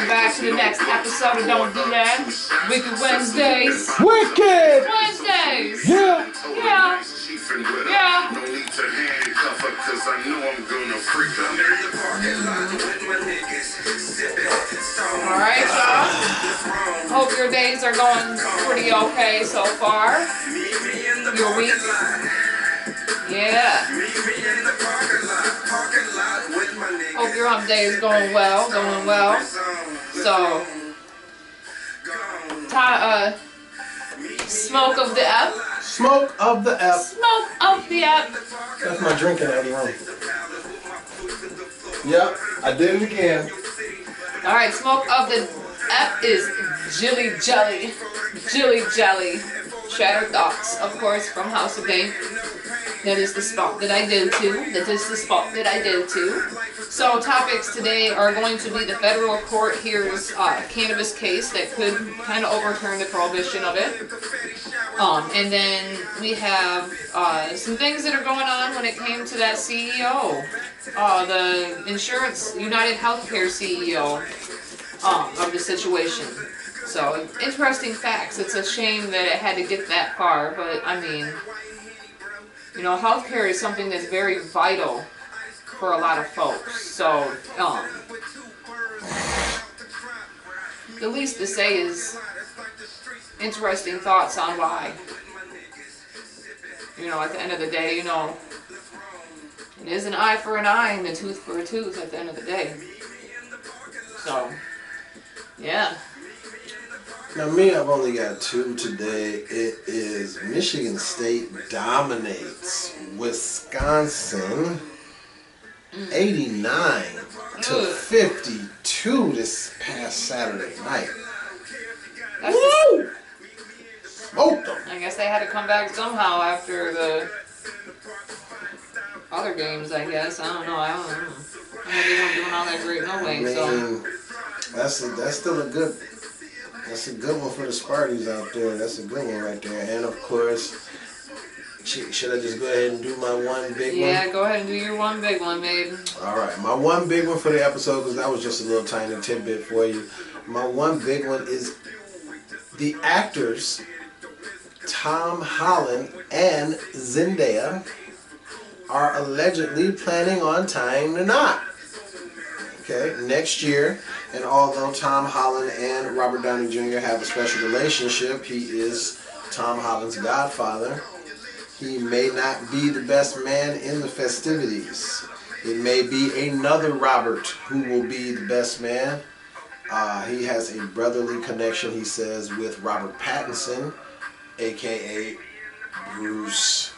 welcome back to the next episode of Don't Do That. Wicked Wednesdays. Wicked Wednesdays. Yeah. Yeah. Yeah. No need to handcuff her, cause I know I'm gonna freak her. Alright, y'all. Hope your days are going pretty okay so far. Your week. Yeah. Hope your hump day is going well. So, smoke of the app. Smoke of the app. Smoke of the app. That's my drinking out of the room. Yep, I did it again. Alright, smoke of the app is Jilly Jelly. Jilly Jelly. Shattered Thoughts, of course, from House of Game. That is the spot that I go to. So topics today are going to be the federal court hears cannabis case that could kind of overturn the prohibition of it. And then we have some things that are going on when it came to that CEO. The insurance, United Healthcare CEO of the situation. So, interesting facts. It's a shame that it had to get that far, but I mean, you know, healthcare is something that's very vital for a lot of folks. So, the least to say is interesting thoughts on why. You know, at the end of the day, you know, it is an eye for an eye and a tooth for a tooth at the end of the day. So, yeah. Now me, I've only got two today. It is Michigan State dominates Wisconsin 89 to 52 this past Saturday night. Woo! Smoked them. I guess they had to come back somehow after the other games, I guess. I don't know. I know they weren't doing all that great no way. That's still a good. That's a good one for the Sparties out there. That's a good one right there. And of course, should I just go ahead and do my one big one? Yeah, go ahead and do your one big one, babe. All right, my one big one for the episode, because that was just a little tiny tidbit for you. My one big one is the actors Tom Holland and Zendaya are allegedly planning on tying the knot. Okay, next year. And although Tom Holland and Robert Downey Jr. have a special relationship, he is Tom Holland's godfather. He may not be the best man in the festivities. It may be another Robert who will be the best man. He has a brotherly connection, he says, with Robert Pattinson, a.k.a. Bruce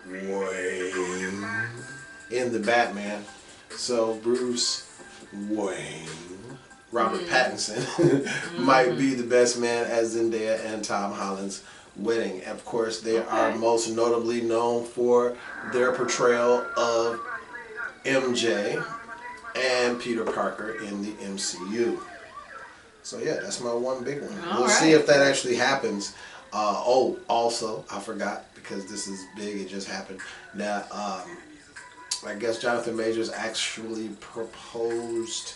Wayne, in the Batman. So Bruce Wayne, Robert Pattinson, might be the best man at Zendaya and Tom Holland's wedding. Of course, they are most notably known for their portrayal of MJ and Peter Parker in the MCU. So yeah, that's my one big one. We'll see if that actually happens. Also, I forgot, because this is big, it just happened. Now, I guess Jonathan Majors actually proposed,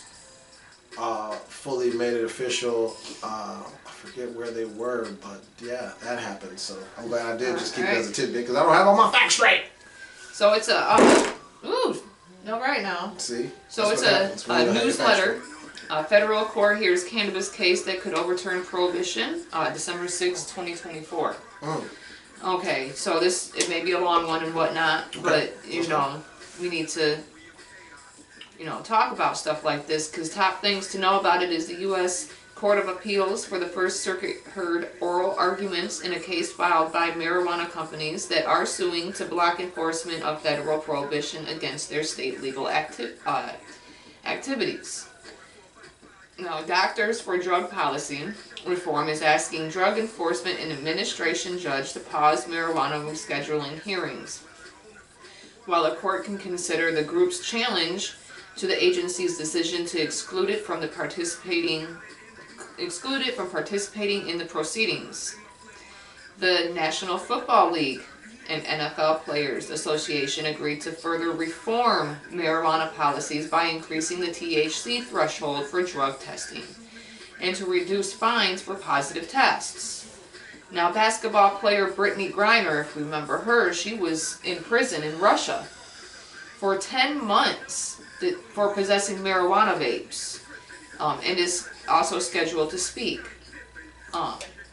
fully made it official. I forget where they were, but yeah, that happened. So I'm glad I did just keep it as a tidbit, because I don't have all my facts straight. So it's a, no, right now. See? So it's a newsletter. Federal court hears cannabis case that could overturn prohibition, December 6, 2024. Okay, so it may be a long one and whatnot, but, you know, we need to, you know, talk about stuff like this, because top things to know about it is the U.S. Court of Appeals for the First Circuit heard oral arguments in a case filed by marijuana companies that are suing to block enforcement of federal prohibition against their state legal activities. Now, Doctors for Drug Policy Reform is asking Drug Enforcement and Administration judge to pause marijuana rescheduling hearings. While the court can consider the group's challenge to the agency's decision to exclude it from participating in the proceedings. The National Football League and NFL Players Association agreed to further reform marijuana policies by increasing the THC threshold for drug testing and to reduce fines for positive tests. Now, basketball player Brittany Griner, if you remember her, she was in prison in Russia for 10 months for possessing marijuana vapes, and is also scheduled to speak.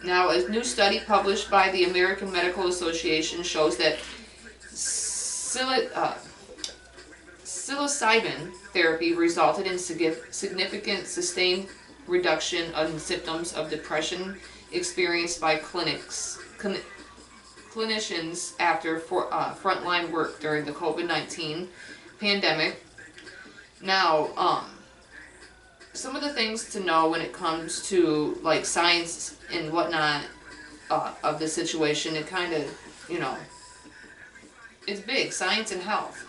Now, a new study published by the American Medical Association shows that psilocybin therapy resulted in significant sustained reduction in symptoms of depression experienced by clinicians after frontline work during the COVID-19 pandemic. Now, some of the things to know when it comes to like science and whatnot of the situation, it kind of, it's big, science and health.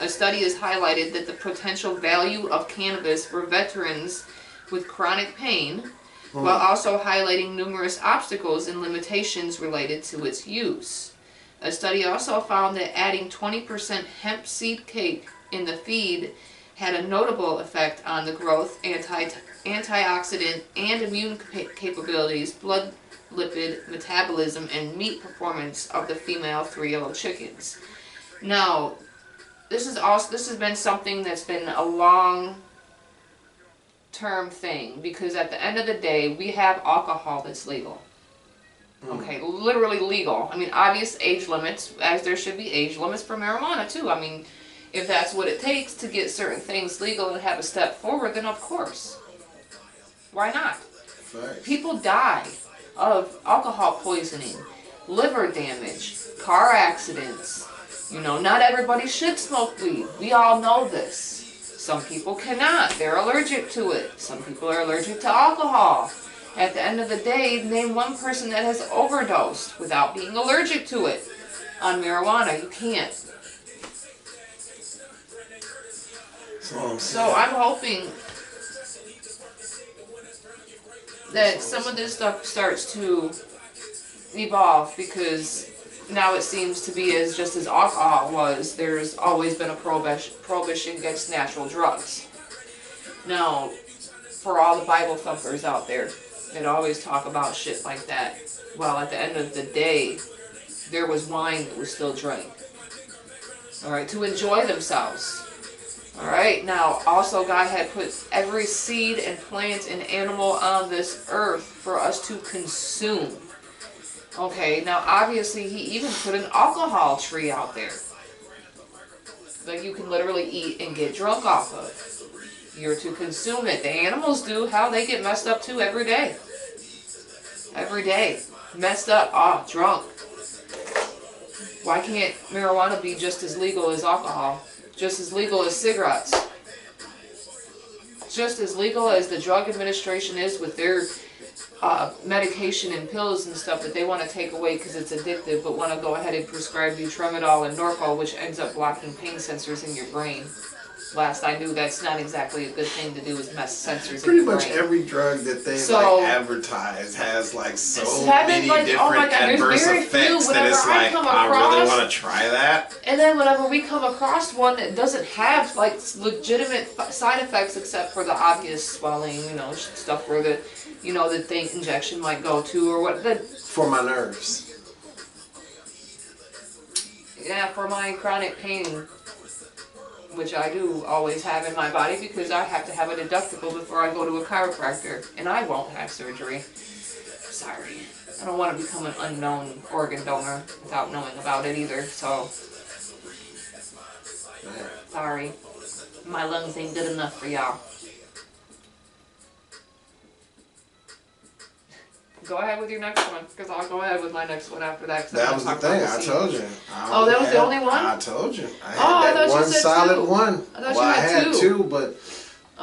A study has highlighted that the potential value of cannabis for veterans with chronic pain, while also highlighting numerous obstacles and limitations related to its use. A study also found that adding 20% hemp seed cake in the feed had a notable effect on the growth, antioxidant, and immune capabilities, blood lipid metabolism, and meat performance of the female 3-year-old chickens. Now, this has been something that's been a long-term thing, because at the end of the day, we have alcohol that's legal. Okay, literally legal. I mean, obvious age limits, as there should be age limits for marijuana too. I mean, if that's what it takes to get certain things legal and have a step forward, then of course. Why not? Right. People die of alcohol poisoning, liver damage, car accidents. Not everybody should smoke weed. We all know this. Some people cannot. They're allergic to it. Some people are allergic to alcohol. At the end of the day, name one person that has overdosed without being allergic to it on marijuana. You can't. So I'm hoping that some of this stuff starts to evolve, because now it seems to be just as alcohol was, there's always been a prohibition against natural drugs. Now, for all the Bible thumpers out there that always talk about shit like that, well, at the end of the day, there was wine that was still drank. Alright, to enjoy themselves. Alright, now also God had put every seed and plant and animal on this earth for us to consume. Okay, now obviously He even put an alcohol tree out there that you can literally eat and get drunk off of. You're to consume it. The animals do. How they get messed up too every day. Every day. Messed up. Drunk. Why can't marijuana be just as legal as alcohol? Just as legal as cigarettes? Just as legal as the Drug Administration is with their medication and pills and stuff that they want to take away because it's addictive, but want to go ahead and prescribe you Tramadol and Norco, which ends up blocking pain sensors in your brain. Last I knew, that's not exactly a good thing to do, is mess sensors in your brain. Pretty much every drug that they advertise has so many different adverse effects that it's like, I really want to try that. And then whenever we come across one that doesn't have legitimate side effects except for the obvious swelling, stuff where the the injection might go to, or what for my nerves. Yeah, for my chronic pain, which I do always have in my body, because I have to have a deductible before I go to a chiropractor, and I won't have surgery. Sorry. I don't want to become an unknown organ donor without knowing about it either, so sorry. My lungs ain't good enough for y'all. Go ahead with your next one, because I'll go ahead with my next one after that. That was the thing, I told you. Oh, that was the only one? I told you. I had that one solid one. I had two, but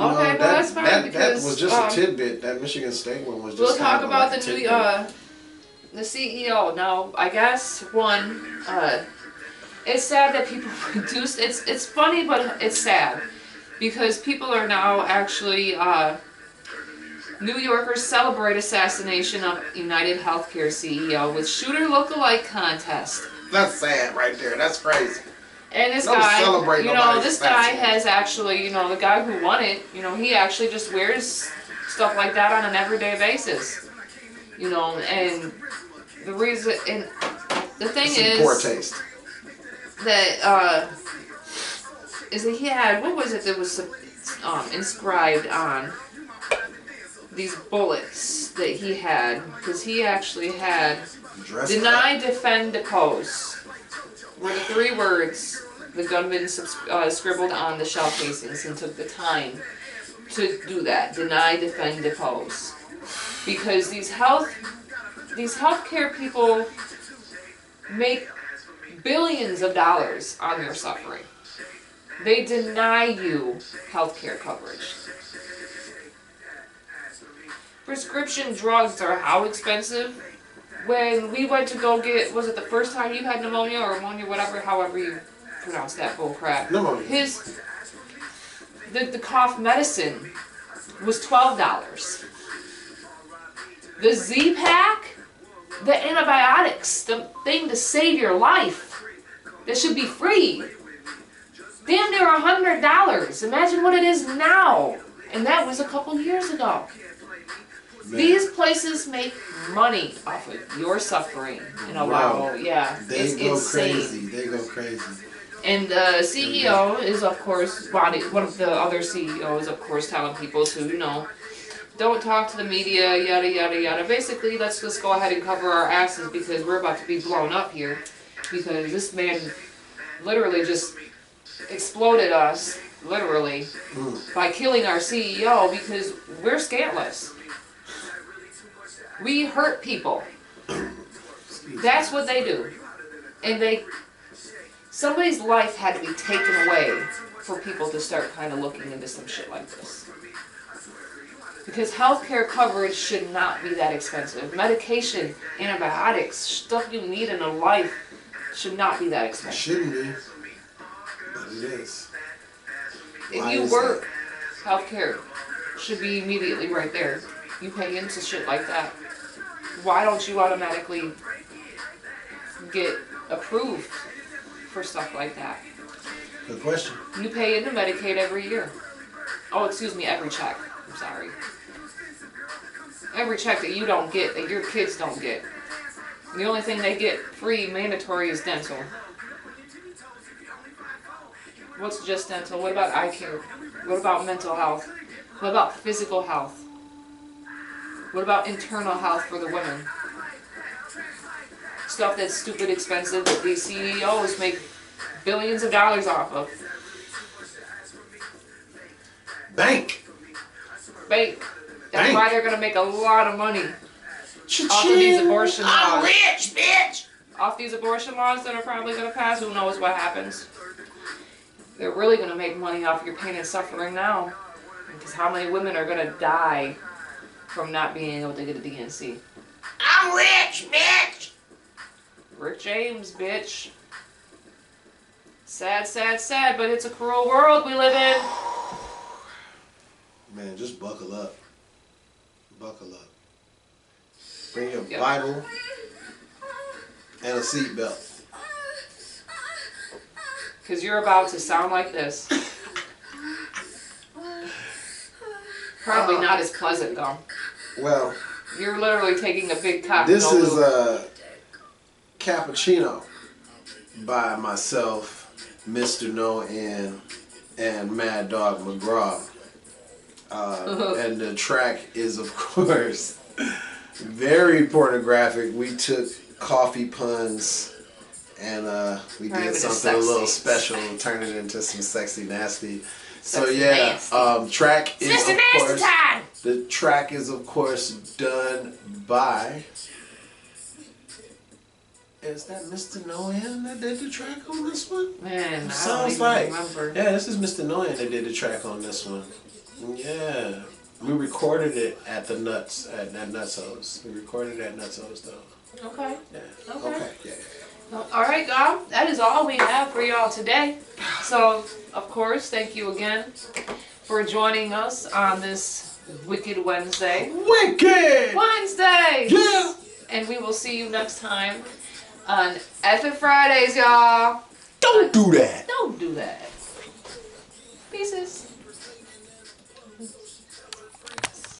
okay, that's fine, that was just a tidbit. That Michigan State one was just we'll talk about the new, the CEO. Now, I guess, it's sad that people produce, it's funny, but it's sad, because people are now actually, New Yorkers celebrate assassination of United Healthcare CEO with shooter look-alike contest. That's sad right there. That's crazy. And this Don't guy, celebrate you know, nobody's this guy fashion. has actually, you know, the guy who won it, you know, he actually just wears stuff like that on an everyday basis. You know, and the reason, and the thing It's poor is taste. that, is that he had, what was it that was inscribed on these bullets that he had? Because he actually had deny, defend, depose. Were the 3 words the gunman scribbled on the shell casings and took the time to do that. Deny, defend, depose. Because these healthcare people make billions of dollars on your suffering. They deny you healthcare coverage. Prescription drugs are how expensive? When we went to go get, was it the first time you had pneumonia or ammonia, whatever, however you pronounce that bull crap. Pneumonia. The cough medicine was $12. The Z-Pack, the antibiotics, the thing to save your life, that should be free. Damn near $100. Imagine what it is now. And that was a couple years ago. Man. These places make money off of your suffering in a level. Yeah, it's insane. Crazy. They go crazy. And the CEO is, of course, one of the other CEOs, of course, telling people to, you know, don't talk to the media, yada, yada, yada. Basically, let's just go ahead and cover our asses because we're about to be blown up here. Because this man literally just exploded us, literally, by killing our CEO because we're scantless. We hurt people. That's what they do. And somebody's life had to be taken away for people to start kind of looking into some shit like this. Because healthcare coverage should not be that expensive. Medication, antibiotics, stuff you need in a life should not be that expensive. It shouldn't be, but it is. If you work, healthcare should be immediately right there. You pay into shit like that. Why don't you automatically get approved for stuff like that? Good question. You pay into Medicaid every year. Oh, excuse me, every check. I'm sorry. Every check that you don't get, that your kids don't get. The only thing they get free, mandatory, is dental. What's just dental? What about eye care? What about mental health? What about physical health? What about internal health for the women? Stuff that's stupid expensive that these CEOs make billions of dollars off of. Bank. That's why they're going to make a lot of money off of these abortion laws. I'm rich, bitch! Off these abortion laws that are probably going to pass. Who knows what happens? They're really going to make money off your pain and suffering now. Because how many women are going to die from not being able to get a DNC? I'm rich, bitch! Rick James, bitch. Sad, sad, sad, but it's a cruel world we live in. Man, just buckle up. Buckle up. Bring your Bible and a seatbelt. Because you're about to sound like this. Probably not as pleasant, though. Well, you're literally taking a big cock. This is a cappuccino by myself, Mr. No End, and Mad Dog McGraw. And the track is, of course, very pornographic. We took coffee puns and we did something a little special, turned it into some sexy nasty. So yeah, track is of course the track is of course done by. Is that Mr. No End that did the track on this one? Man, sounds like. Remember. Yeah, this is Mr. No End that did the track on this one. Yeah, we recorded it at the Nuts at Nutsos. We recorded it at Nutsos though. Okay. Yeah. Okay. Yeah. Well, all right, y'all. That is all we have for y'all today. So, of course, thank you again for joining us on this Wicked Wednesday. Wicked Wednesday. Yeah. And we will see you next time on Effing Fridays, y'all. Don't do that. Don't do that. Pieces.